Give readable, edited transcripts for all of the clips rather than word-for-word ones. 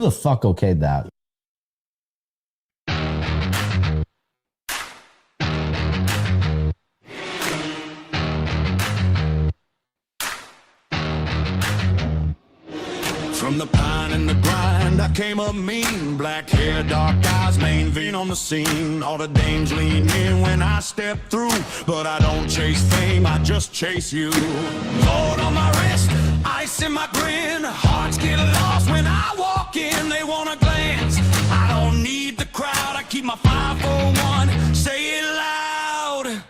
Who the fuck okayed that? From the pine and the grind, I came up mean. Black hair, dark eyes, main vein on the scene. All the dames lean in when I step through. But I don't chase fame, I just chase you. Gold on my wrist, ice in my grin. Hearts get lost when I walk in, they wanna glance. I don't need the crowd, I keep my 541. Say it loud.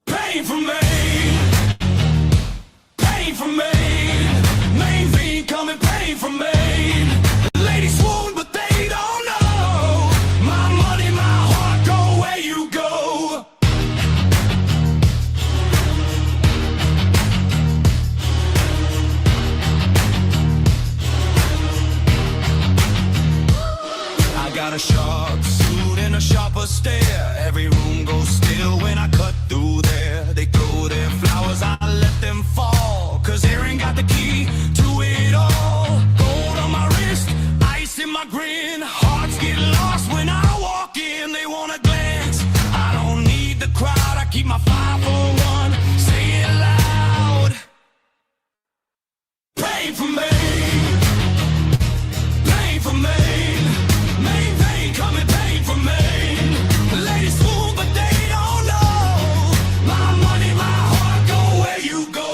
Pain for me. Pain for me. Main vein coming, pain from me. Ladies swoon, but they don't know. My money, my heart, go where you go. I got a sharp suit and a sharper stare. Every room goes still when I cut through there. They throw their flowers, I let them fall. Cause Aaron got the key to it all. Gold on my wrist, ice in my grin. Hearts get lost when I walk in, they wanna glance. I don't need the crowd, I keep my 541. Say it loud. Pain for me. Pain for me. Main vein coming, pain for me. Ladies swoon, but they don't know. My money, my heart, go where you go.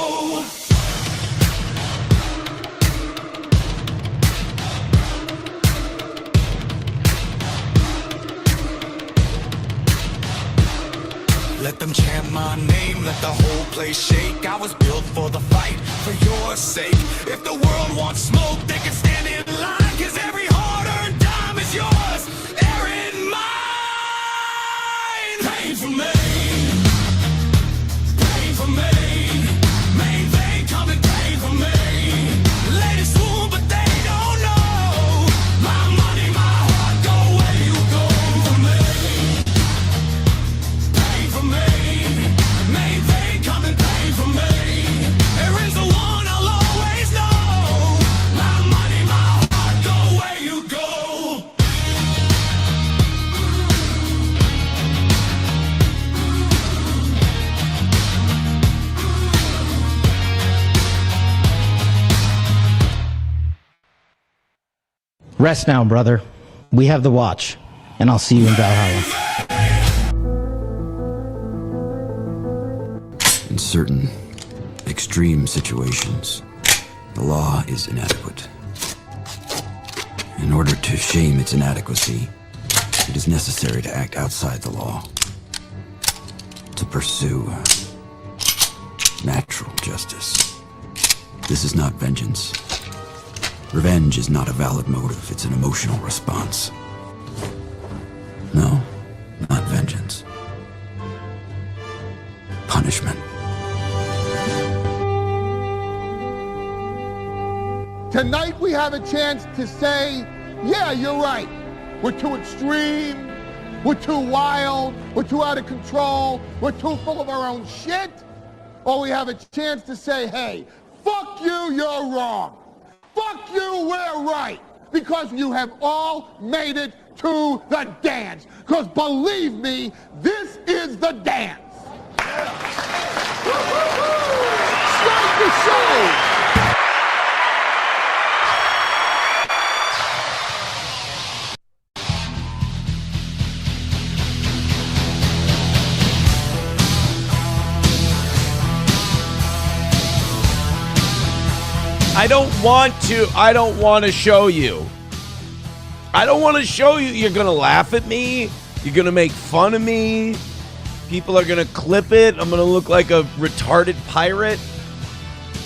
Let them chant my name, let the whole place shake. I was built for the fight, for your sake. If the world wants smoke, they can stand in line. Cause every hard-earned dime is yours, Aaron, mine. Pain for me. Pain for me. Main vein coming, pain for me. Ladies swoon, but they don't know. My money, my heart, go where you go. For me. Pain for me. Main vein coming, pain for me. Aaron's the one I'll always know. My money, my heart, go where you go. Rest now, brother. We have the watch, and I'll see you in Valhalla. In certain extreme situations, the law is inadequate. In order to shame its inadequacy, it is necessary to act outside the law, to pursue natural justice. This is not vengeance. Revenge is not a valid motive, it's an emotional response. No, not vengeance. Punishment. Tonight we have a chance to say, yeah, you're right. We're too extreme, we're too wild, we're too out of control, we're too full of our own shit. Or we have a chance to say, hey, fuck you, you're wrong. Fuck you, we're right. Because you have all made it to the dance. Because believe me, this is the dance. Start the show. I don't want to show you. I don't want to show you. You're going to laugh at me. You're going to make fun of me. People are going to clip it. I'm going to look like a retarded pirate.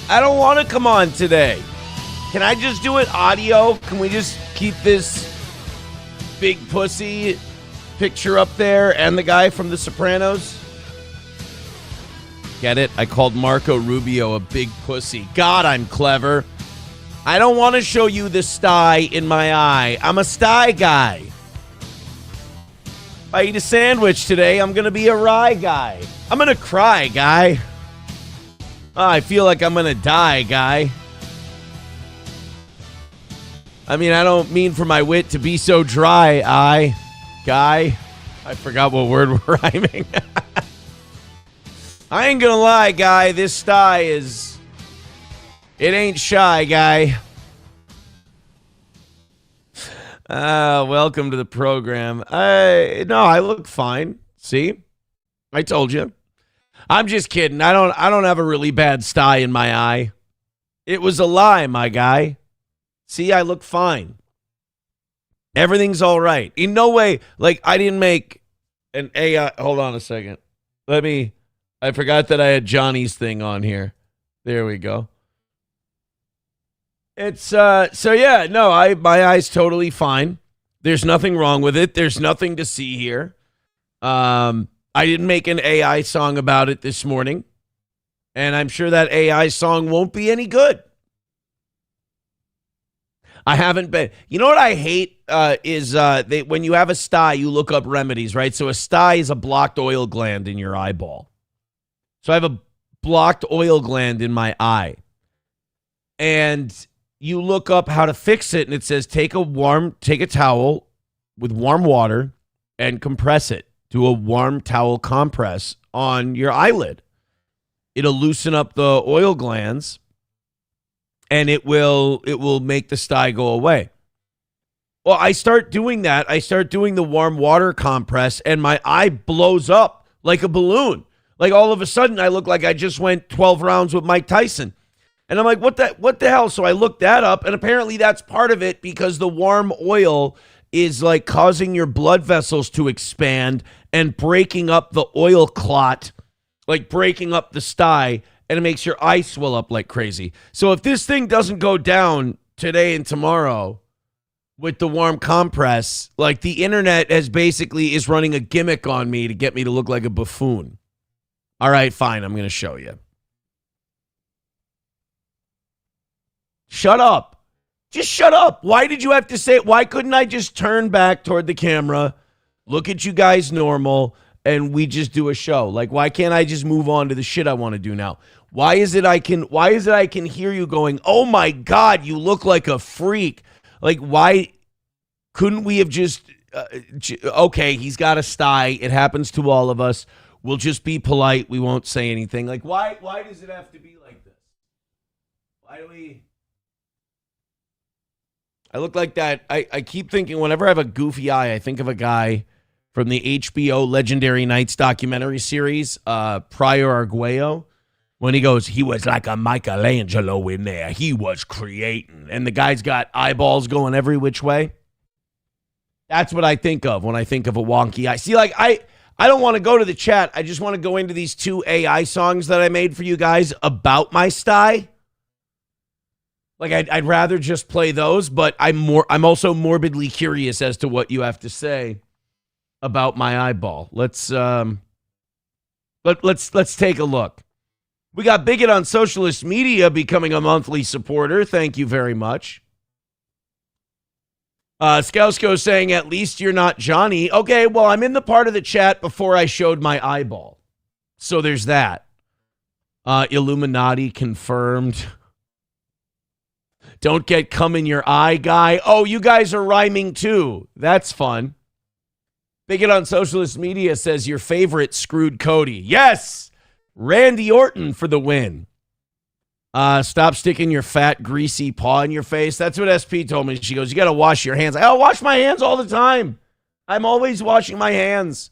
I don't want to come on today. Can I just do it audio? Can we just keep this big pussy picture up there and the guy from The Sopranos? Get it? I called Marco Rubio a big pussy. God, I'm clever. I don't want to show you the sty in my eye. I'm a sty guy. If I eat a sandwich today, I'm going to be a rye guy. I'm going to cry, guy. Oh, I feel like I'm going to die, guy. I mean, I don't mean for my wit to be so dry, guy. I forgot what word we're rhyming. I ain't gonna lie, guy. This Stye is... It ain't shy, guy. Welcome to the program. No, I look fine. See? I told you. I'm just kidding. I don't have a really bad Stye in my eye. It was a lie, my guy. See, I look fine. Everything's all right. In no way, like, I didn't make an AI. Hold on a second. I forgot that I had Johnny's thing on here. There we go. It's, so yeah, no, my eye's totally fine. There's nothing wrong with it. There's nothing to see here. I didn't make an AI song about it this morning. And I'm sure that AI song won't be any good. I haven't been. You know what I hate is when you have a Stye, you look up remedies, right? So a Stye is a blocked oil gland in your eyeball. So I have a blocked oil gland in my eye. And you look up how to fix it, and it says take a towel with warm water and compress it. Do a warm towel compress on your eyelid. It'll loosen up the oil glands. And it will make the Stye go away. Well, I start doing that. I start doing the warm water compress, and my eye blows up like a balloon. Like all of a sudden, I look like I just went 12 rounds with Mike Tyson. And I'm like, what the hell? So I looked that up, and apparently that's part of it because the warm oil is like causing your blood vessels to expand and breaking up the oil clot, like breaking up the Stye. And it makes your eye swell up like crazy. So if this thing doesn't go down today and tomorrow with the warm compress, like the internet is running a gimmick on me to get me to look like a buffoon. All right, fine. I'm going to show you. Shut up. Just shut up. Why did you have to say it? Why couldn't I just turn back toward the camera, look at you guys normal, and we just do a show? Like, why can't I just move on to the shit I want to do now? Why is it I can hear you going, oh my God, you look like a freak? Like, why couldn't we have just, okay, he's got a Stye. It happens to all of us. We'll just be polite. We won't say anything. Like, why does it have to be like this? Why do we? I look like that. I keep thinking whenever I have a goofy eye, I think of a guy from the HBO Legendary Nights documentary series, Prior Arguello, when he goes, he was like a Michelangelo in there. He was creating. And the guy's got eyeballs going every which way. That's what I think of when I think of a wonky eye. See, like, I don't want to go to the chat. I just want to go into these 2 AI songs that I made for you guys about my Stye. Like, I'd rather just play those, but I'm also morbidly curious as to what you have to say about my eyeball. Let's take a look. We got Bigot on Socialist Media becoming a monthly supporter. Thank you very much. Skousko saying, at least you're not Johnny. Okay, well, I'm in the part of the chat before I showed my eyeball. So there's that. Illuminati confirmed. Don't get cum in your eye, guy. Oh, you guys are rhyming too. That's fun. Bigot on Socialist Media says your favorite screwed Cody. Yes! Randy Orton for the win. Stop sticking your fat, greasy paw in your face. That's what SP told me. She goes, you got to wash your hands. I'll wash my hands all the time. I'm always washing my hands.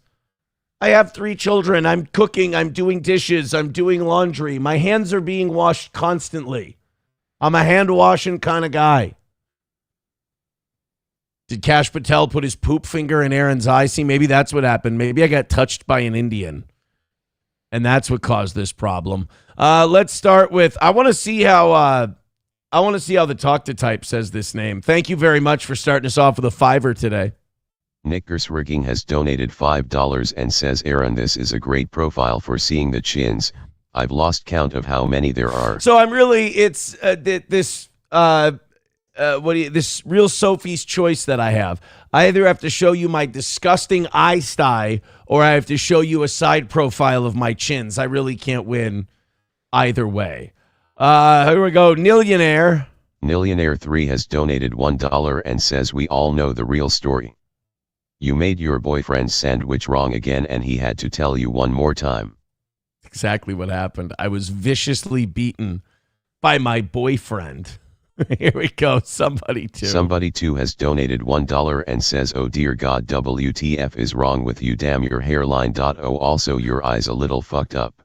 I have 3 children. I'm cooking. I'm doing dishes. I'm doing laundry. My hands are being washed constantly. I'm a hand-washing kind of guy. Did Kash Patel put his poop finger in Aaron's eye? See, maybe that's what happened. Maybe I got touched by an Indian. And that's what caused this problem. Let's start with, I want to see how the Talk to Type says this name. Thank you very much for starting us off with a $5 today. Nick Gersrigging has donated $5 and says, Aaron, this is a great profile for seeing the chins. I've lost count of how many there are. So I'm really, it's this real Sophie's choice that I have. I either have to show you my disgusting eye Stye or I have to show you a side profile of my chins. I really can't win either way. Here we go. Millionaire. Millionaire3 has donated $1 and says we all know the real story. You made your boyfriend's sandwich wrong again and he had to tell you one more time. Exactly what happened. I was viciously beaten by my boyfriend. Here we go. Somebody too has donated $1 and says, oh dear God, WTF is wrong with you, damn your hairline. Oh, also your eyes a little fucked up.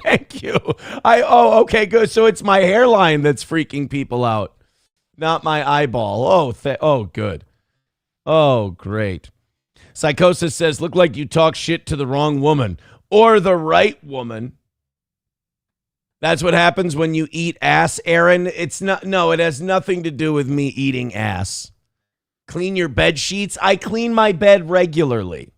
Thank you. Okay, good. So it's my hairline that's freaking people out, not my eyeball. Oh, good. Oh, great. Psychosis says, look like you talk shit to the wrong woman or the right woman. That's what happens when you eat ass, Aaron. It has nothing to do with me eating ass. Clean your bed sheets. I clean my bed regularly.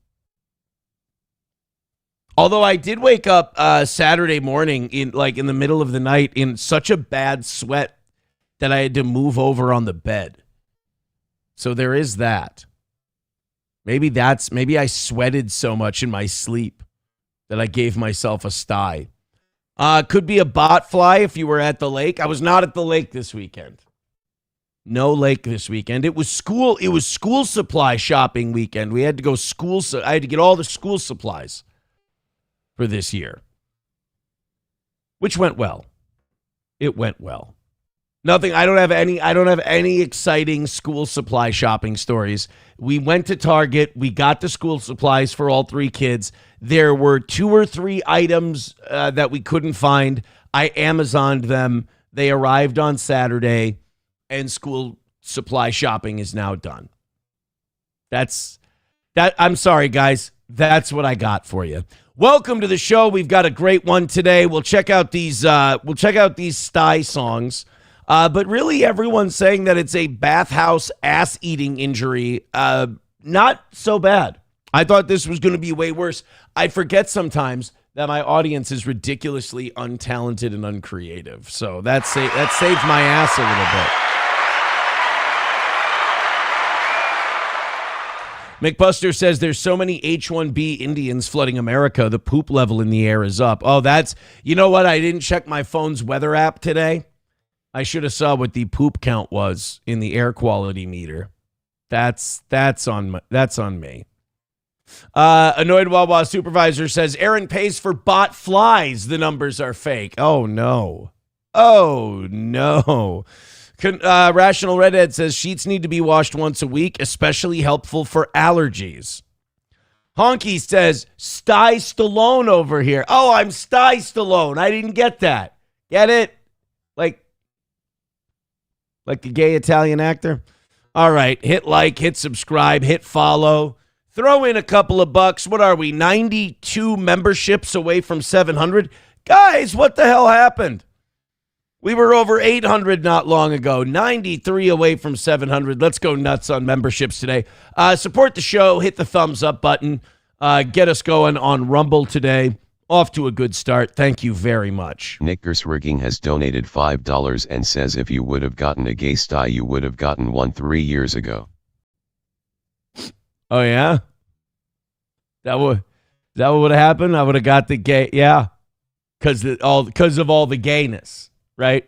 Although I did wake up Saturday morning in the middle of the night in such a bad sweat that I had to move over on the bed. So there is that. Maybe I sweated so much in my sleep that I gave myself a sty. Could be a bot fly if you were at the lake. I was not at the lake this weekend. No lake this weekend. It was school supply shopping weekend. We had to go I had to get all the school supplies for this year, which went well. It went well. Nothing. I don't have any exciting school supply shopping stories. We went to Target. We got the school supplies for all three kids. There were 2 or 3 items that we couldn't find. I Amazoned them. They arrived on Saturday, and school supply shopping is now done. I'm sorry, guys. That's what I got for you. Welcome to the show. We've got a great one today. We'll check out these Stye songs. But really, everyone's saying that it's a bathhouse ass-eating injury. Not so bad. I thought this was going to be way worse. I forget sometimes that my audience is ridiculously untalented and uncreative. So that saved my ass a little bit. McBuster says there's so many H-1B Indians flooding America. The poop level in the air is up. Oh, you know what? I didn't check my phone's weather app today. I should have saw what the poop count was in the air quality meter. That's on me. Annoyed Wawa supervisor says Aaron pays for bot flies. The numbers are fake. Oh no. Rational Redhead says sheets need to be washed once a week, especially helpful for allergies. Honky says Stye Stallone over here. Oh, I'm Stye Stallone. I didn't get that. Get it? Like the gay Italian actor? All right, hit like, hit subscribe, hit follow. Throw in a couple of bucks. What are we, 92 memberships away from 700? Guys, what the hell happened? We were over 800 not long ago, 93 away from 700. Let's go nuts on memberships today. Support the show. Hit the thumbs up button. Get us going on Rumble today. Off to a good start. Thank you very much. Nickers Rigging has donated $5 and says if you would have gotten a gay Stye, you would have gotten one 3 years ago. Oh, yeah? That would have happened? I would have got the gay, yeah. Because of all the gayness, right?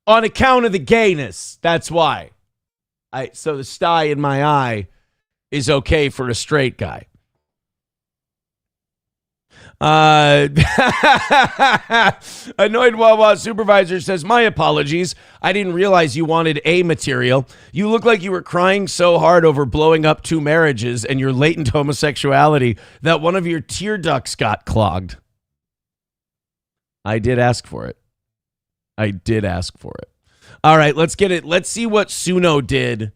On account of the gayness. That's why. So the Stye in my eye is okay for a straight guy. Annoyed Wawa supervisor says, my apologies. I didn't realize you wanted A material. You look like you were crying so hard over blowing up 2 marriages and your latent homosexuality that one of your tear ducts got clogged. I did ask for it. All right, let's get it. Let's see what Suno did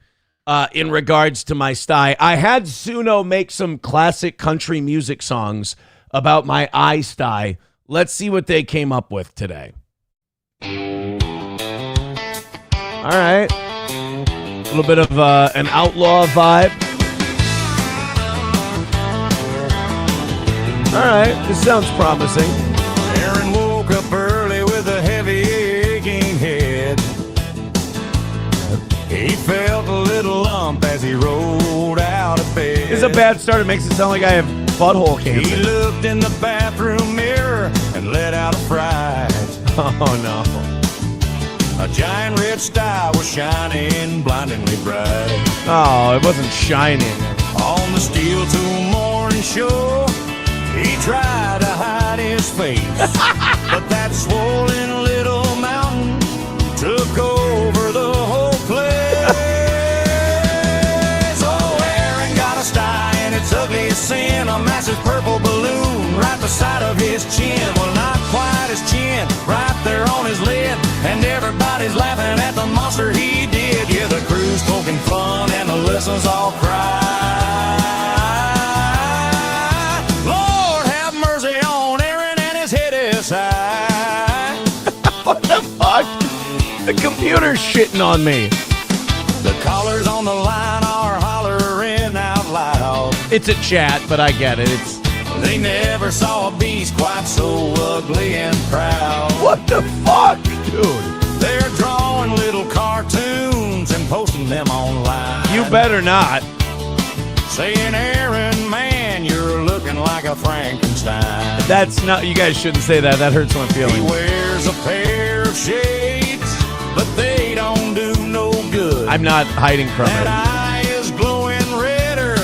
in regards to my Stye. I had Suno make some classic country music songs about my eye Stye. Let's see what they came up with today. All right. A little bit of an outlaw vibe. All right. This sounds promising. Aaron woke up early with a heavy aching head. He felt a little lump as he rolled out of bed. This is a bad start. It makes it sound like I have butthole cancer. He looked in the bathroom mirror and let out a fright. Oh, no. A giant red star was shining blindingly bright. Oh, it wasn't shining. On the steel tool morning show, he tried to hide his face. But that swollen little mountain took over the whole place. Oh, Aaron got a sty and its ugliest sin, a massive purple balloon right beside of his chin. Well, not quite his chin, right there on his lid. And everybody's laughing at the monster he did. Yeah, the crew's poking fun and the listeners all cry. Lord have mercy on Aaron and his hideous eye. What the fuck? The computer's shitting on me. The callers on the line are hollering out loud. It's a chat, but I get it. They never saw a beast quite so ugly and proud. What the fuck, dude? They're drawing little cartoons and posting them online. You better not. Saying, Aaron, man, you're looking like a Frankenstein. That's not, you guys shouldn't say that. That hurts my He feelings. wears a pair of shades, but they don't do no good. I'm not hiding from That it. eye is glowing redder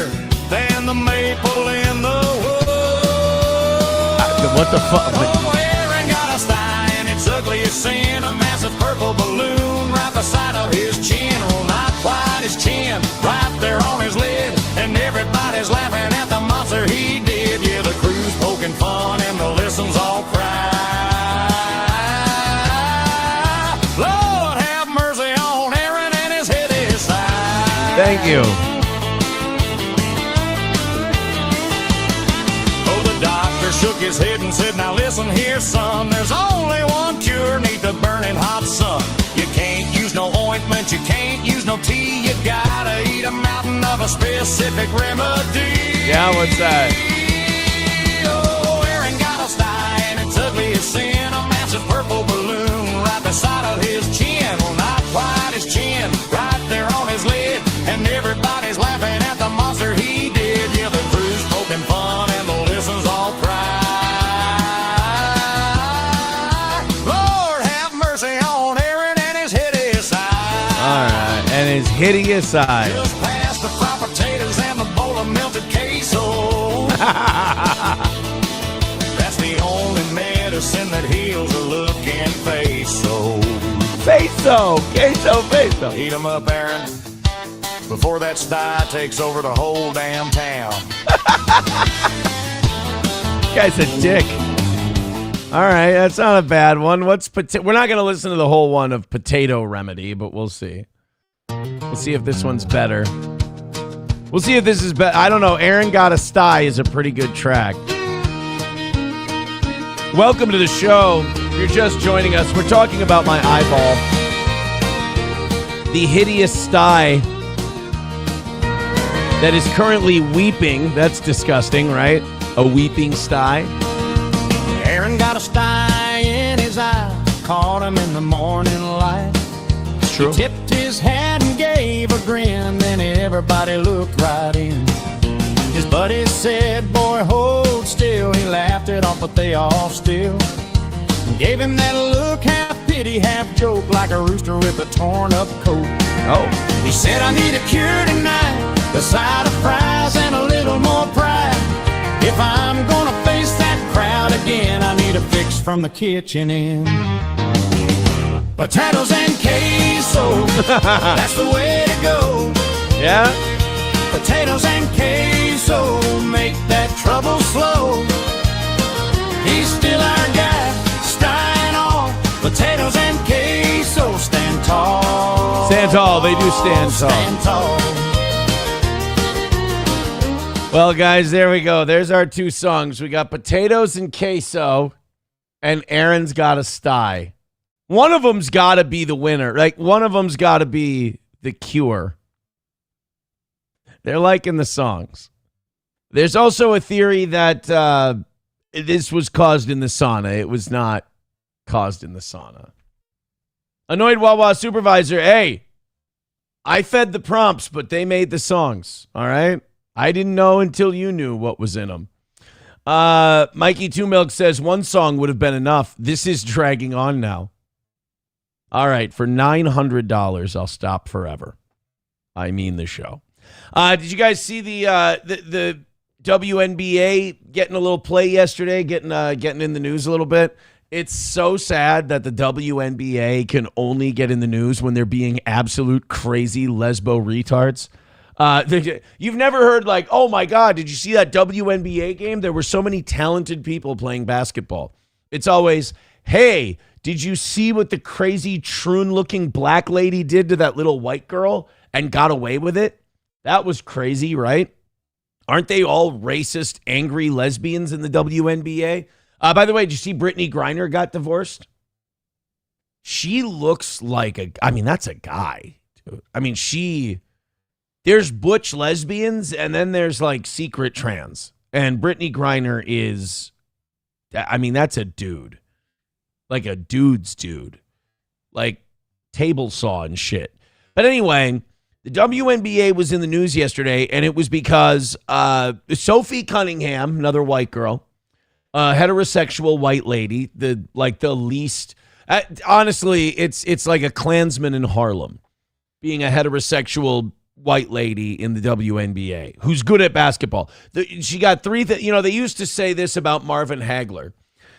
than the maple in the wood. What the fuck? Oh, Aaron got a sty and its ugliest sin, a massive purple balloon right beside of his chin. Well, not quite his chin, right there on his lid. And everybody's laughing at the monster he did. Yeah, the crew's poking fun and the listens all cry. Lord have mercy on Aaron and his hideous side. Thank you. Oh, the doctor shook his head and said, now listen here, son, there's only one cure, need the burning hot sun. You can't use no ointment, you can't use no tea, you gotta eat a mountain of a specific remedy. Yeah, what's that? Oh, Aaron got a sty and its ugliest sin, a massive purple balloon right beside of his chin. Well, not quite his chin, right there on his lid. And everybody's laughing at the monster he did. Yeah, the crew's poking fun and the listeners all cry. Lord have mercy on Aaron and his hideous eye. All right, and his hideous eye. Just past the fried potatoes and the bowl of melted queso. That's the only medicine that heals a looking face. So Peso, queso, peso. eat 'em up, Aaron, before that sty takes over the whole damn town. Guy's a dick. All right, that's not a bad one. We're not going to listen to the whole one of Potato Remedy, but we'll see. We'll see if this one's better. We'll see if this is better. I don't know. Aaron Got a Sty is a pretty good track. Welcome to the show. If you're just joining us, we're talking about my eyeball. The hideous sty that is currently weeping. That's disgusting, right? A weeping sty. Aaron got a sty in his eye, caught him in the morning light. It's true. He tipped his hat and gave a grin, then everybody looked right in. His buddies said, boy, hold still. He laughed it off, but they all still gave him that look, half pity, half joke, like a rooster with a torn up coat. Oh. He said, I need a cure tonight, a side of fries and a little more pride. If I'm gonna face that crowd again, I need a fix from the kitchen in. Potatoes and queso, that's the way to go. Yeah? Potatoes and queso make that trouble slow. He's still our guy, Stein all. Potatoes and queso stand tall. Stand tall, they do stand tall. Stand tall. Well, guys, there we go. There's our two songs. We got Potatoes and Queso, and Aaron's Got a Sty. One of them's got to be the winner. Like, one of them's got to be the cure. They're liking the songs. There's also a theory that this was caused in the sauna. It was not caused in the sauna. Annoyed Wawa supervisor, hey, I fed the prompts, but they made the songs, all right? I didn't know until you knew what was in them. Mikey Two Milk says one song would have been enough. This is dragging on now. All right, for $900, I'll stop forever. I mean the show. Did you guys see the WNBA getting a little play yesterday, getting in the news a little bit? It's so sad that the WNBA can only get in the news when they're being absolute crazy lesbo retards. You've never heard like, oh my God, did you see that WNBA game? There were so many talented people playing basketball. It's always, hey, did you see what the crazy troon-looking black lady did to that little white girl and got away with it? That was crazy, right? Aren't they all racist, angry lesbians in the WNBA? By the way, did you see Brittany Griner got divorced? She looks like that's a guy. Dude. There's butch lesbians and then there's like secret trans. And Brittany Griner is, that's a dude. Like a dude's dude. Like table saw and shit. But anyway, the WNBA was in the news yesterday, and it was because Sophie Cunningham, another white girl, heterosexual white lady, the least. Honestly, it's like a Klansman in Harlem, being a heterosexual white lady in the WNBA who's good at basketball. She got three. They used to say this about Marvin Hagler.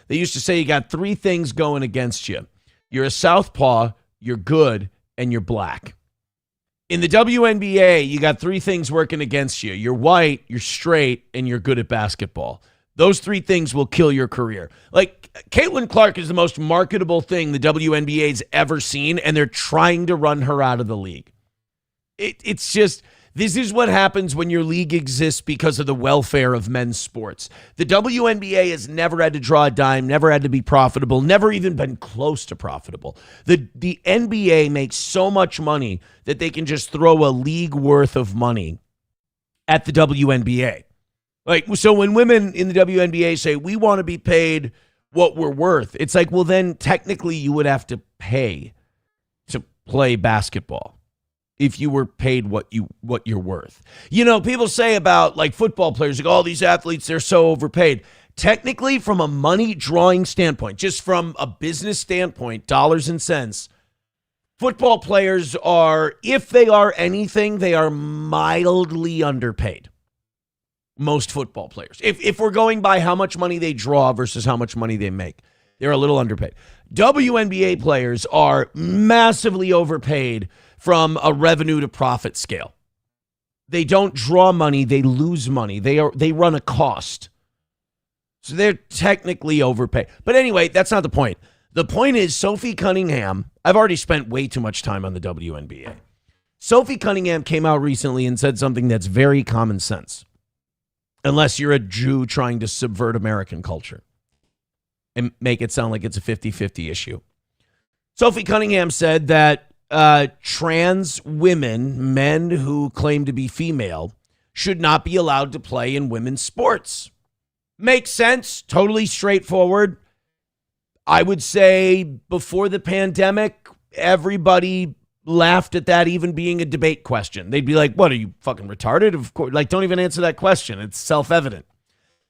They used to say you got three things going against you. You're a southpaw, you're good, and you're black. In the WNBA, you got three things working against you. You're white, you're straight, and you're good at basketball. Those three things will kill your career. Like, Caitlin Clark is the most marketable thing the WNBA's ever seen, and they're trying to run her out of the league. It's just, this is what happens when your league exists because of the welfare of men's sports. The WNBA has never had to draw a dime, never had to be profitable, never even been close to profitable. The NBA makes so much money that they can just throw a league worth of money at the WNBA. Like, so when women in the WNBA say, we want to be paid what we're worth, it's like, well, then technically you would have to pay to play basketball if you were paid what you're worth. People say about like football players, like all these athletes, they're so overpaid. Technically, from a money drawing standpoint, just from a business standpoint, dollars and cents, football players are, if they are anything, they are mildly underpaid. Most football players. If we're going by how much money they draw versus how much money they make, they're a little underpaid. WNBA players are massively overpaid from a revenue to profit scale. They don't draw money, they lose money. They run a cost. So they're technically overpaid. But anyway, that's not the point. The point is Sophie Cunningham, I've already spent way too much time on the WNBA. Sophie Cunningham came out recently and said something that's very common sense. Unless you're a Jew trying to subvert American culture and make it sound like it's a 50-50 issue. Sophie Cunningham said that trans women, men who claim to be female, should not be allowed to play in women's sports. Makes sense. Totally straightforward. I would say before the pandemic, everybody laughed at that even being a debate question. They'd be like, what, are you fucking retarded? Of course, like, don't even answer that question. It's self-evident.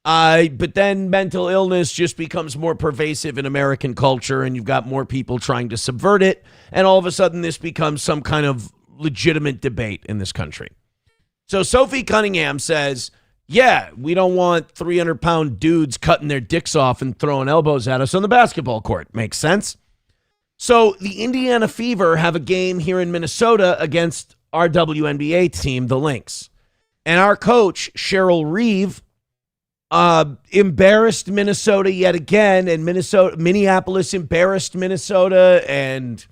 But then mental illness just becomes more pervasive in American culture, and you've got more people trying to subvert it, and all of a sudden this becomes some kind of legitimate debate in this country. So Sophie Cunningham says, yeah, we don't want 300-pound dudes cutting their dicks off and throwing elbows at us on the basketball court. Makes sense? So the Indiana Fever have a game here in Minnesota against our WNBA team, the Lynx. And our coach, Cheryl Reeve, embarrassed Minnesota yet again, and Minneapolis embarrassed Minnesota, and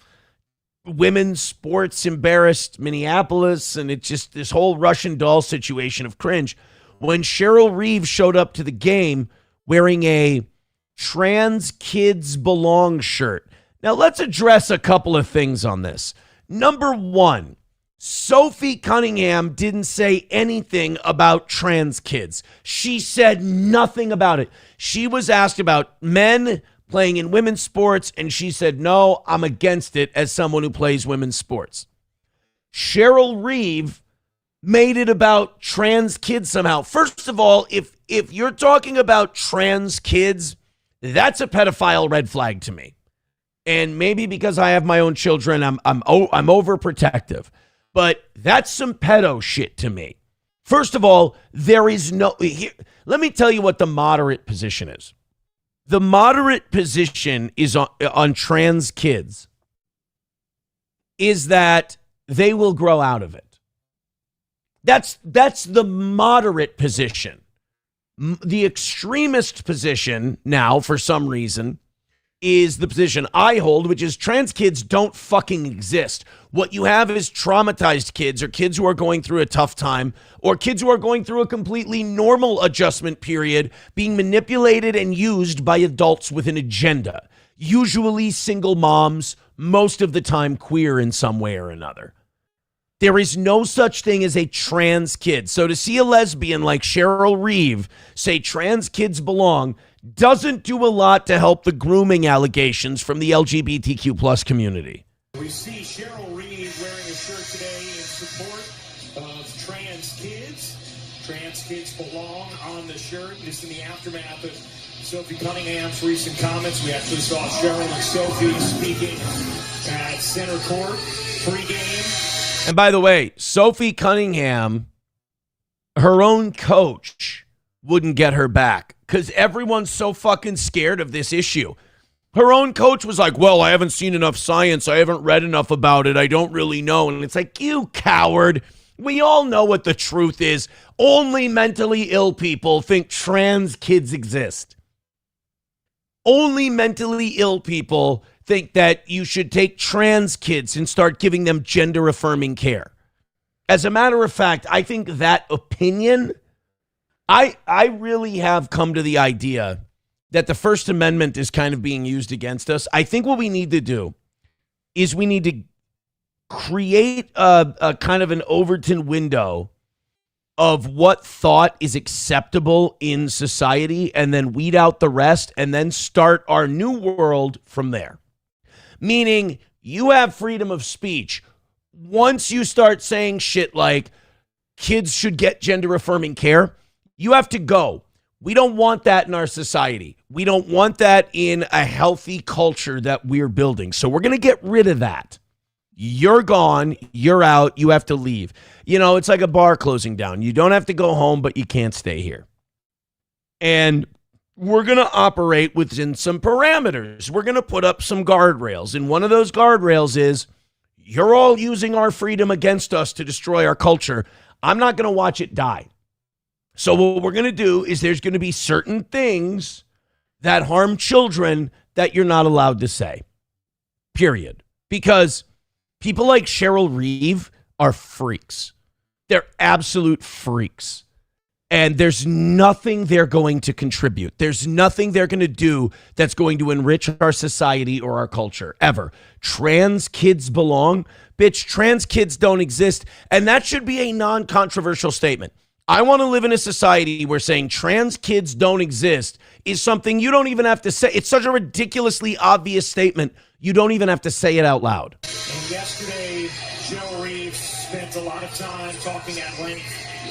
women's sports embarrassed Minneapolis, and it's just this whole Russian doll situation of cringe. When Cheryl Reeve showed up to the game wearing a Trans Kids Belong shirt. Now, let's address a couple of things on this. Number one, Sophie Cunningham didn't say anything about trans kids. She said nothing about it. She was asked about men playing in women's sports, and she said, no, I'm against it as someone who plays women's sports. Cheryl Reeve made it about trans kids somehow. First of all, if you're talking about trans kids, that's a pedophile red flag to me. And maybe because I have my own children, I'm overprotective. But that's some pedo shit to me. First of all, there is no... let me tell you what the moderate position is. The moderate position is on trans kids is that they will grow out of it. That's the moderate position. The extremist position now, for some reason, is the position I hold, which is trans kids don't fucking exist. What you have is traumatized kids or kids who are going through a tough time or kids who are going through a completely normal adjustment period being manipulated and used by adults with an agenda. Usually single moms, most of the time queer in some way or another. There is no such thing as a trans kid. So to see a lesbian like Cheryl Reeve say trans kids belong doesn't do a lot to help the grooming allegations from the LGBTQ plus community. We see Cheryl Reeve wearing a shirt today in support of trans kids. Trans kids belong on the shirt. This in the aftermath of Sophie Cunningham's recent comments. We actually saw Cheryl and Sophie speaking at center court pregame. And by the way, Sophie Cunningham, her own coach, wouldn't get her back because everyone's so fucking scared of this issue. Her own coach was like, well, I haven't seen enough science. I haven't read enough about it. I don't really know. And it's like, you coward. We all know what the truth is. Only mentally ill people think trans kids exist. Only mentally ill people think that you should take trans kids and start giving them gender-affirming care. As a matter of fact, I think that opinion... I really have come to the idea that the First Amendment is kind of being used against us. I think what we need to do is we need to create a kind of an Overton window of what thought is acceptable in society and then weed out the rest and then start our new world from there. Meaning you have freedom of speech. Once you start saying shit like kids should get gender-affirming care, you have to go. We don't want that in our society. We don't want that in a healthy culture that we're building. So we're going to get rid of that. You're gone. You're out. You have to leave. You know, it's like a bar closing down. You don't have to go home, but you can't stay here. And we're going to operate within some parameters. We're going to put up some guardrails. And one of those guardrails is you're all using our freedom against us to destroy our culture. I'm not going to watch it die. So what we're going to do is there's going to be certain things that harm children that you're not allowed to say. Period. Because people like Cheryl Reeve are freaks. They're absolute freaks. And there's nothing they're going to contribute. There's nothing they're going to do that's going to enrich our society or our culture, ever. Trans kids belong. Bitch, trans kids don't exist. And that should be a non-controversial statement. I want to live in a society where saying trans kids don't exist is something you don't even have to say. It's such a ridiculously obvious statement. You don't even have to say it out loud. And yesterday, Cheryl Reeve spent a lot of time talking at length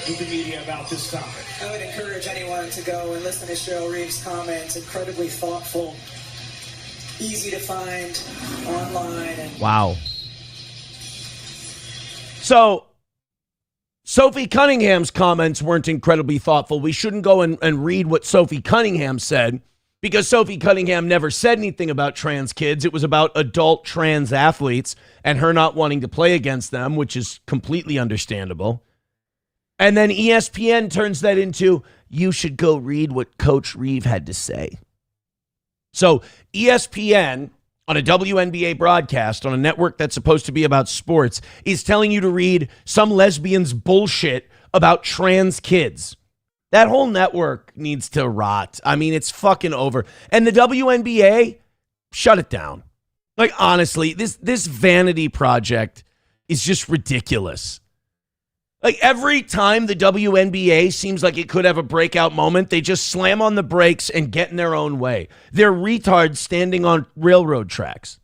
with the media about this topic. I would encourage anyone to go and listen to Cheryl Reeve's comments. Incredibly thoughtful, easy to find online. And wow. So Sophie Cunningham's comments weren't incredibly thoughtful. We shouldn't go and read what Sophie Cunningham said because Sophie Cunningham never said anything about trans kids. It was about adult trans athletes and her not wanting to play against them, which is completely understandable. And then ESPN turns that into, you should go read what Coach Reeve had to say. So ESPN, on a WNBA broadcast on a network that's supposed to be about sports, is telling you to read some lesbian's bullshit about trans kids. That whole network needs to rot. I mean, it's fucking over. And the WNBA, shut it down. Like, honestly, this vanity project is just ridiculous. Like, every time the WNBA seems like it could have a breakout moment, they just slam on the brakes and get in their own way. They're retards standing on railroad tracks.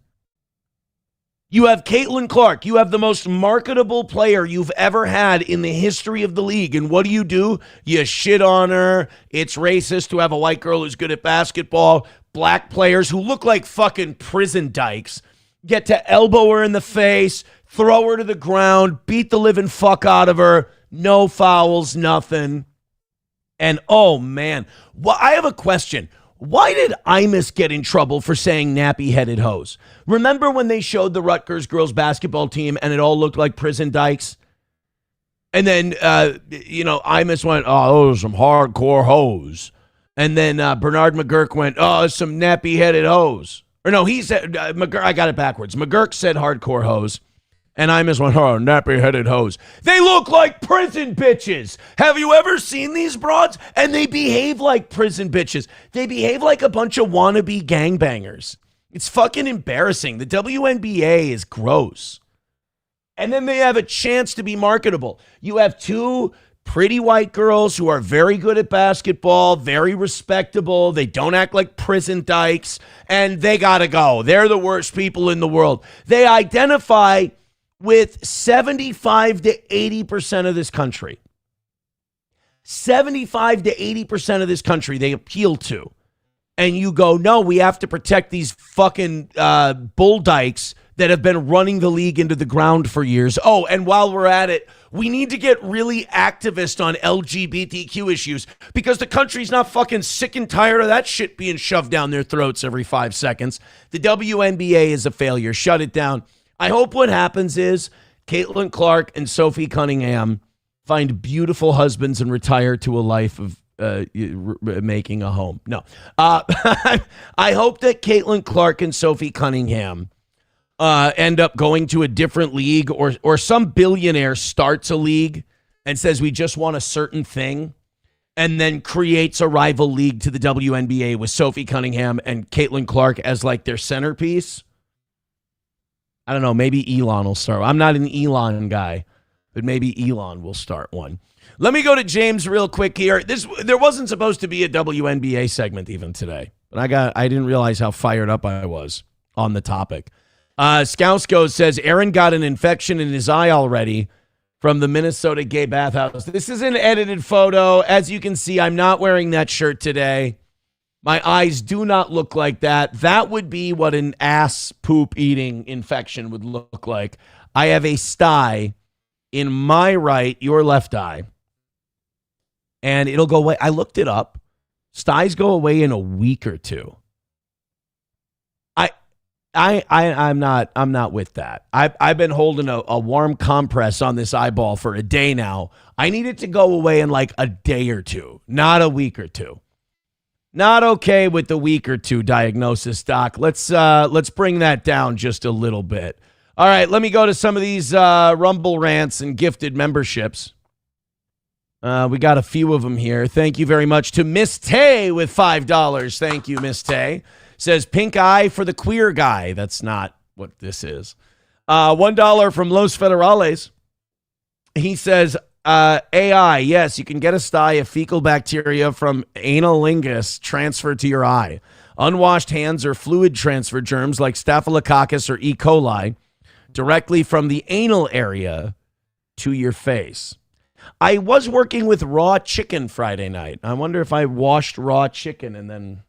You have Caitlin Clark. You have the most marketable player you've ever had in the history of the league. And what do? You shit on her. It's racist to have a white girl who's good at basketball. black players who look like fucking prison dykes get to elbow her in the face, throw her to the ground, beat the living fuck out of her, no fouls, nothing. And oh man, well, I have a question. Why did Imus get in trouble for saying nappy-headed hoes? Remember when they showed the Rutgers girls basketball team and it all looked like prison dykes? And then, Imus went, oh, those are some hardcore hoes. And then Bernard McGurk went, oh, some nappy-headed hoes. Or no, he said, McGurk, I got it backwards. McGurk said hardcore hoes. And Imus went, oh, nappy-headed hoes. They look like prison bitches. Have you ever seen these broads? And they behave like prison bitches. They behave like a bunch of wannabe gangbangers. It's fucking embarrassing. The WNBA is gross. And then they have a chance to be marketable. You have two pretty white girls who are very good at basketball, very respectable. They don't act like prison dykes, and they got to go. They're the worst people in the world. They identify with 75 to 80% of this country. 75 to 80% of this country they appeal to. And you go, no, we have to protect these fucking bull dykes that have been running the league into the ground for years. Oh, and while we're at it, we need to get really activist on LGBTQ issues because the country's not fucking sick and tired of that shit being shoved down their throats every 5 seconds. The WNBA is a failure. Shut it down. I hope what happens is Caitlin Clark and Sophie Cunningham find beautiful husbands and retire to a life of making a home. No. I hope that Caitlin Clark and Sophie Cunningham end up going to a different league or some billionaire starts a league and says we just want a certain thing and then creates a rival league to the WNBA with Sophie Cunningham and Caitlin Clark as like their centerpiece. I don't know. Maybe Elon will start. I'm not an Elon guy, but maybe Elon will start one. Let me go to James real quick here. There wasn't supposed to be a WNBA segment even today, but I didn't realize how fired up I was on the topic. Skousko says Aaron got an infection in his eye already from the Minnesota gay bathhouse. This is an edited photo. As you can see, I'm not wearing that shirt today. My eyes do not look like that. That would be what an ass poop eating infection would look like. I have a sty in my right, your left eye. And it'll go away. I looked it up. Styes go away in a week or two. I'm not with that. I've been holding a warm compress on this eyeball for a day now. I need it to go away in like a day or two, not a week or two. Not okay with the week or two diagnosis, Doc. Let's bring that down just a little bit. All right, let me go to some of these Rumble rants and gifted memberships. We got a few of them here. Thank you very much to Miss Tay with $5. Thank you, Miss Tay. Says pink eye for the queer guy. That's not what this is. $1 from Los Federales. He says, AI, yes, you can get a sty of fecal bacteria from analingus transferred to your eye. Unwashed hands or fluid transfer germs like Staphylococcus or E. coli directly from the anal area to your face. I was working with raw chicken Friday night. I wonder if I washed raw chicken and then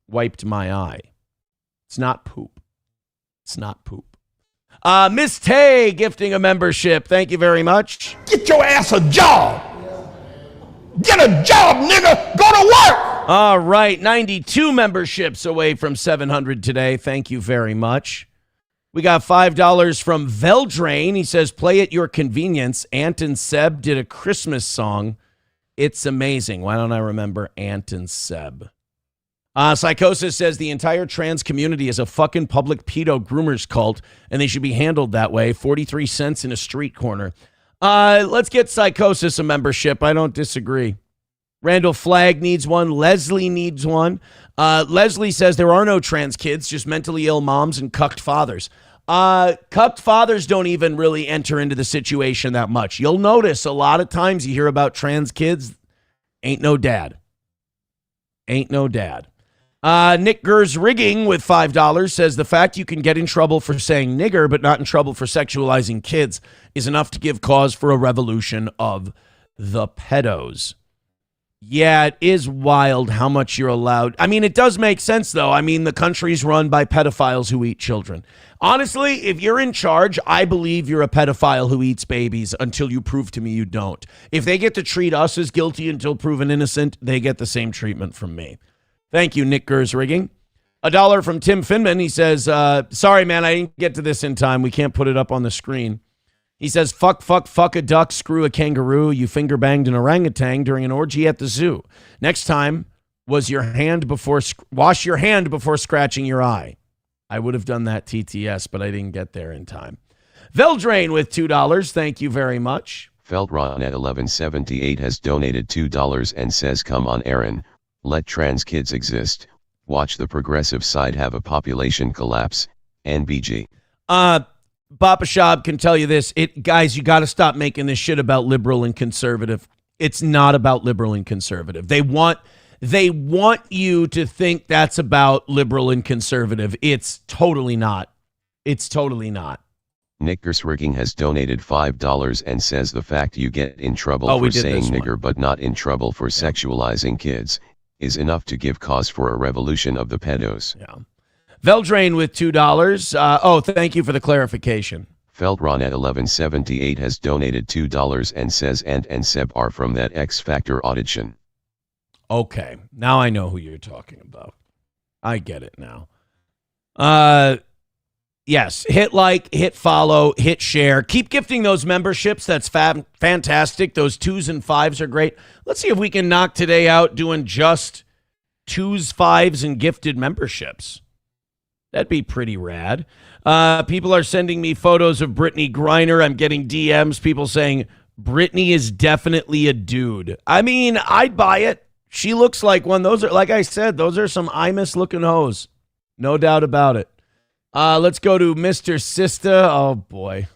wiped my eye. It's not poop. It's not poop. Miss Tay gifting a membership. Thank you very much. Get your ass a job. Get a job, nigga. Go to work. All right. 92 memberships away from 700 today. Thank you very much. We got $5 from Veldrain. He says, play at your convenience. Ant and Seb did a Christmas song. It's amazing. Why don't I remember Ant and Seb? Psychosis says the entire trans community is a fucking public pedo groomers cult, and they should be handled that way. 43 cents in a street corner. Let's get Psychosis a membership. I don't disagree. Randall Flagg needs one. Leslie needs one. Leslie says there are no trans kids, just mentally ill moms and cucked fathers. Cucked fathers don't even really enter into the situation that much. You'll notice a lot of times you hear about trans kids, ain't no dad. Ain't no dad. Nick Gers Rigging with $5 says the fact you can get in trouble for saying nigger but not in trouble for sexualizing kids is enough to give cause for a revolution of the pedos. Yeah, it is wild how much you're allowed. I mean, it does make sense, though. I mean, the country's run by pedophiles who eat children. Honestly, if you're in charge, I believe you're a pedophile who eats babies until you prove to me you don't. If they get to treat us as guilty until proven innocent, they get the same treatment from me. Thank you, Nick Gersrigging. $1 from Tim Finman. He says, sorry, man, I didn't get to this in time. We can't put it up on the screen. He says, fuck a duck, screw a kangaroo. You finger banged an orangutan during an orgy at the zoo. Next time, wash your hand before scratching your eye. I would have done that TTS, but I didn't get there in time. Veldrain with $2. Thank you very much. Feltron at 1178 has donated $2 and says, come on, Aaron. Let trans kids exist. Watch the progressive side have a population collapse. NBG. Bapa Shab can tell you this. Guys, you got to stop making this shit about liberal and conservative. It's not about liberal and conservative. They want you to think that's about liberal and conservative. It's totally not. It's totally not. Nick Gersrigging has donated $5 and says the fact you get in trouble for saying nigger but not in trouble for sexualizing kids is enough to give cause for a revolution of the pedos. Yeah. Veldrain with $2. Thank you for the clarification. Feltron at 1178 has donated $2 and says and Seb are from that X Factor audition. Okay, now I know who you're talking about. I get it now. Yes, hit like, hit follow, hit share. Keep gifting those memberships. That's fantastic. Those 2s and 5s are great. Let's see if we can knock today out doing just 2s, 5s, and gifted memberships. That'd be pretty rad. People are sending me photos of Brittany Griner. I'm getting DMs, people saying, Brittany is definitely a dude. I mean, I'd buy it. She looks like one. Those are, like I said, those are some Imus looking hoes. No doubt about it. Let's go to Mr. Sista. Oh, boy.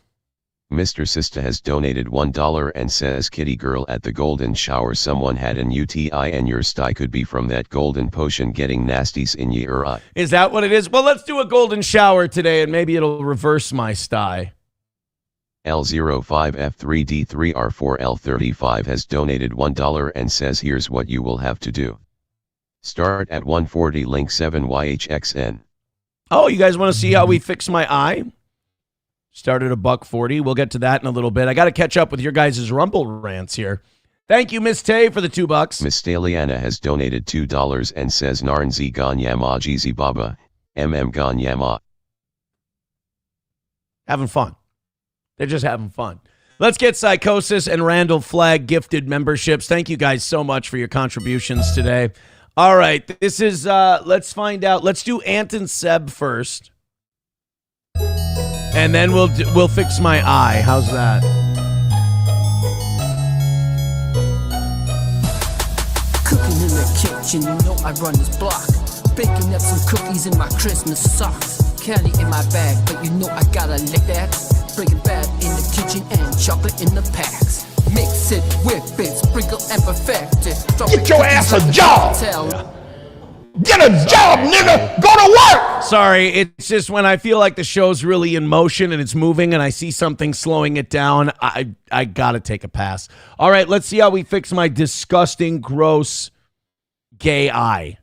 Mr. Sista has donated $1 and says, kitty girl, at the golden shower someone had an UTI and your sty could be from that golden potion getting nasties in your eye. Is that what it is? Well, let's do a golden shower today and maybe it'll reverse my sty. L05F3D3R4L35 has donated $1 and says, here's what you will have to do. Start at 140 link 7YHXN. Oh, you guys want to see how we fix my eye? Started a $140. We'll get to that in a little bit. I got to catch up with your guys' Rumble rants here. Thank you, Miss Tay, for the $2. Miss Staliana has donated $2 and says, Narnzi Ganyama Jeezy Baba, Ganyama. Having fun. They're just having fun. Let's get Psychosis and Randall Flagg gifted memberships. Thank you guys so much for your contributions today. All right, this is, let's find out. Let's do Ant and Seb first. And then we'll fix my eye. How's that? Cooking in the kitchen, you know I run this block. Baking up some cookies in my Christmas socks. Candy in my bag, but you know I gotta lick that. Breaking bad in the kitchen and chocolate in the packs. Mix it, whip it, sprinkle and perfect it. Get your ass a job! Get a job, nigga! Go to work! Sorry, it's just when I feel like the show's really in motion and it's moving and I see something slowing it down, I gotta take a pass. All right, let's see how we fix my disgusting, gross, gay eye.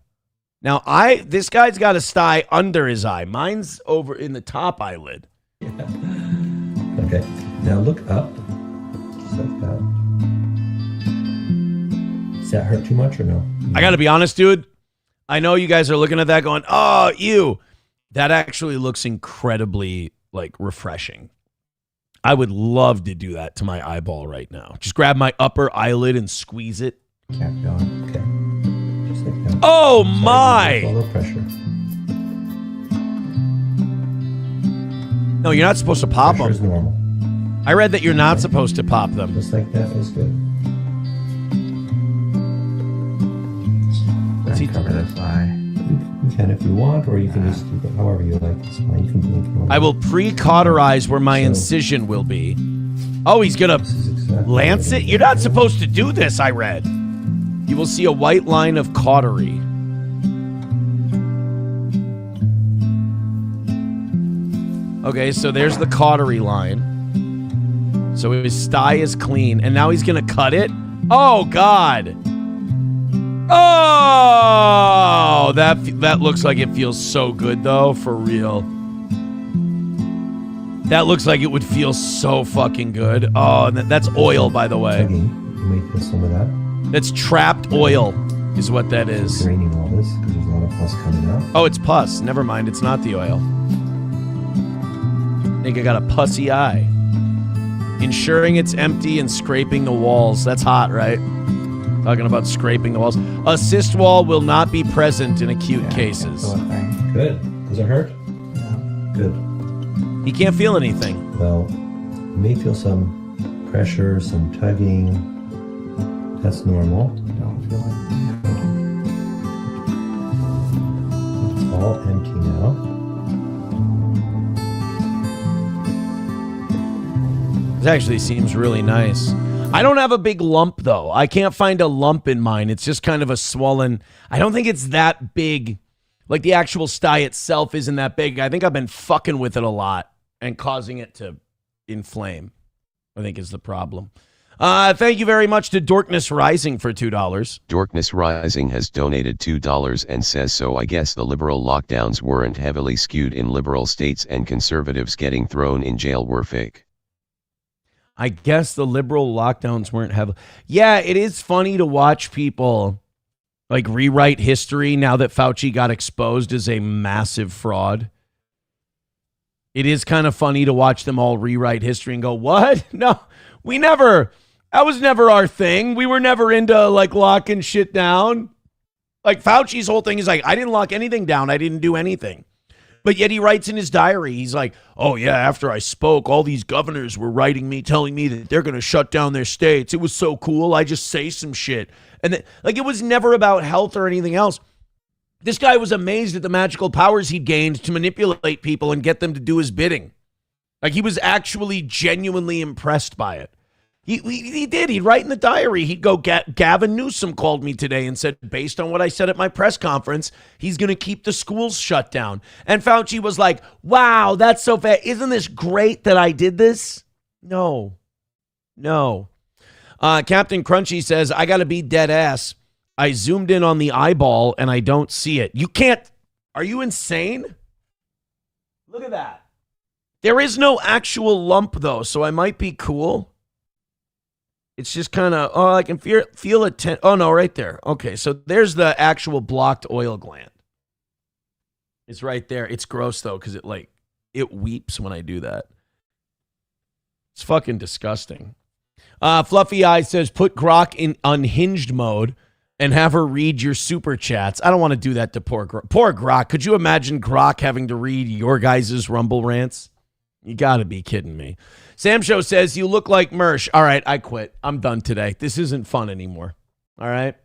Now, this guy's got a sty under his eye. Mine's over in the top eyelid. Okay, now look up. Just like that. Does that hurt too much or no? I gotta be honest, dude. I know you guys are looking at that going, oh, ew. That actually looks incredibly, refreshing. I would love to do that to my eyeball right now. Just grab my upper eyelid and squeeze it. Cap on. Okay. Just like that. Oh, my! A little pressure. No, you're not supposed to pop Pressure is them. normal. I read that you're not supposed to pop them. Just like that is good. What's he cover this eye? You can if you want, or you can just keep it however you like. It's fine. You can blink. I will pre-cauterize where my incision will be. Oh, he's gonna lance it? You're not supposed to do this, I read. You will see a white line of cautery. Okay, so there's the cautery line. So his sty is clean, and now he's gonna cut it? Oh, God! Oh, that looks like it feels so good, though, for real. That looks like it would feel so fucking good. Oh, and that's oil, by the way. You may feel some of that. That's trapped oil, is what that is. Draining all this because there's a lot of pus coming out. Oh, it's pus. Never mind, it's not the oil. I think I got a pussy eye. Ensuring it's empty and scraping the walls. That's hot, right? Talking about scraping the walls. A cyst wall will not be present in acute cases. Good. Does it hurt? No. Good. He can't feel anything. Well, you may feel some pressure, some tugging. That's normal. Don't feel like it's all empty now. This actually seems really nice. I don't have a big lump, though. I can't find a lump in mine. It's just kind of a swollen. I don't think it's that big. Like, the actual sty itself isn't that big. I think I've been fucking with it a lot and causing it to inflame, I think, is the problem. Thank you very much to Dorkness Rising for $2. Dorkness Rising has donated $2 and says, so I guess the liberal lockdowns weren't heavily skewed in liberal states and conservatives getting thrown in jail were fake. I guess the liberal lockdowns weren't heavily. Yeah, it is funny to watch people like rewrite history now that Fauci got exposed as a massive fraud. It is kind of funny to watch them all rewrite history and go, what? No, that was never our thing. We were never into like locking shit down. Like Fauci's whole thing is like, I didn't lock anything down. I didn't do anything. But yet he writes in his diary, he's like, oh yeah, after I spoke, all these governors were writing me, telling me that they're going to shut down their states. It was so cool. I just say some shit. And like, it was never about health or anything else. This guy was amazed at the magical powers he'd gained to manipulate people and get them to do his bidding. Like, he was actually genuinely impressed by it. He did. He'd write in the diary. He'd go, Gavin Newsom called me today and said, based on what I said at my press conference, he's going to keep the schools shut down. And Fauci was like, wow, that's so fast. Isn't this great that I did this? No. Captain Crunchy says, I got to be dead ass. I zoomed in on the eyeball and I don't see it. You can't. Are you insane? Look at that. There is no actual lump, though, so I might be cool. It's just kind of, oh, I can feel it. Oh, no, right there. Okay, so there's the actual blocked oil gland. It's right there. It's gross, though, because it weeps when I do that. It's fucking disgusting. Fluffy Eye says, put Grok in unhinged mode and have her read your super chats. I don't want to do that to poor Grok. Poor Grok. Could you imagine Grok having to read your guys' Rumble rants? You got to be kidding me. Sam Show says, you look like Mersh. All right, I quit. I'm done today. This isn't fun anymore. All right?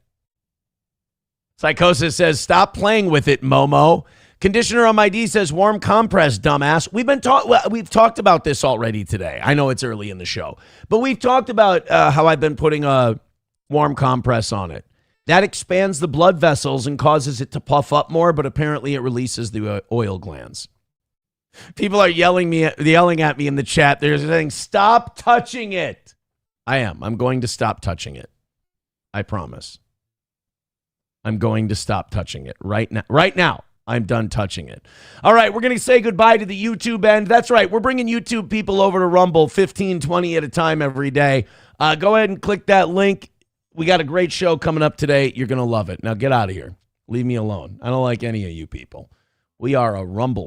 Psychosis says, stop playing with it, Momo. Conditioner on my D says, warm compress, dumbass. We've talked about this already today. I know it's early in the show. But we've talked about how I've been putting a warm compress on it. That expands the blood vessels and causes it to puff up more, but apparently it releases the oil glands. People are yelling at me in the chat. They're saying, stop touching it. I am. I'm going to stop touching it. I promise. I'm going to stop touching it right now. Right now, I'm done touching it. All right, we're going to say goodbye to the YouTube end. That's right. We're bringing YouTube people over to Rumble 15, 20 at a time every day. Go ahead and click that link. We got a great show coming up today. You're going to love it. Now get out of here. Leave me alone. I don't like any of you people. We are a Rumble